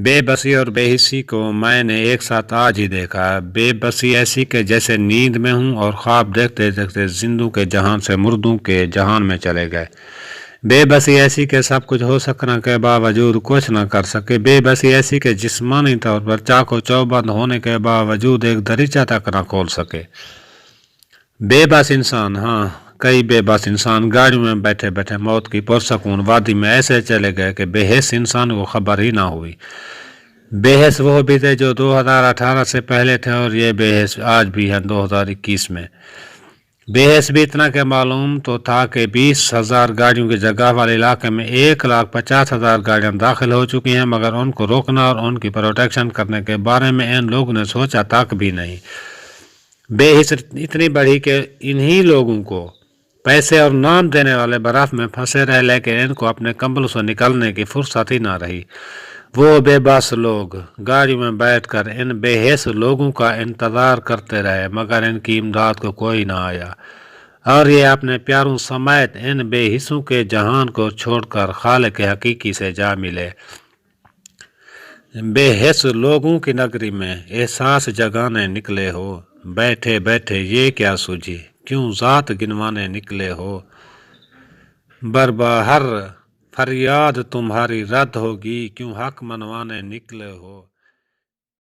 بے بسی اور بے حسی کو میں نے ایک ساتھ آج ہی دیکھا۔ بے بسی ایسی کہ جیسے نیند میں ہوں اور خواب دیکھتے دیکھتے زندوں کے جہان سے مردوں کے جہان میں چلے گئے۔ بے بسی ایسی کہ سب کچھ ہو سکنے کے باوجود کچھ نہ کر سکے۔ بے بسی ایسی کہ جسمانی طور پر چاقو چوبند ہونے کے باوجود ایک دریچہ تک نہ کھول سکے۔ بے بس انسان، ہاں کئی بے بس انسان گاڑیوں میں بیٹھے بیٹھے موت کی پرسکون وادی میں ایسے چلے گئے کہ بے حس انسان کو خبر ہی نہ ہوئی۔ بے حس وہ بھی تھے جو 2018 سے پہلے تھے، اور یہ بے حس آج بھی ہیں 2021 میں۔ بے حس بھی اتنا کہ معلوم تو تھا کہ 20,000 گاڑیوں کی جگہ والے علاقے میں 1,50,000 گاڑیاں داخل ہو چکی ہیں، مگر ان کو روکنا اور ان کی پروٹیکشن کرنے کے بارے میں ان لوگوں نے سوچا تک بھی نہیں۔ بے حس اتنی بڑھی کہ انہی لوگوں کو پیسے اور نام دینے والے برف میں پھنسے رہے، لیکن ان کو اپنے کمبل سے نکلنے کی فرصت ہی نہ رہی۔ وہ بے بس لوگ گاڑی میں بیٹھ کر ان بے حس لوگوں کا انتظار کرتے رہے، مگر ان کی امداد کو کوئی نہ آیا، اور یہ اپنے پیاروں سمیت ان بے حسوں کے جہان کو چھوڑ کر خالق حقیقی سے جا ملے۔ بے حس لوگوں کی نگری میں احساس جگانے نکلے ہو، بیٹھے بیٹھے یہ کیا سوجھی، کیوں ذات گنوانے نکلے ہو۔ بربہر فریاد تمہاری رد ہوگی، کیوں حق منوانے نکلے ہو۔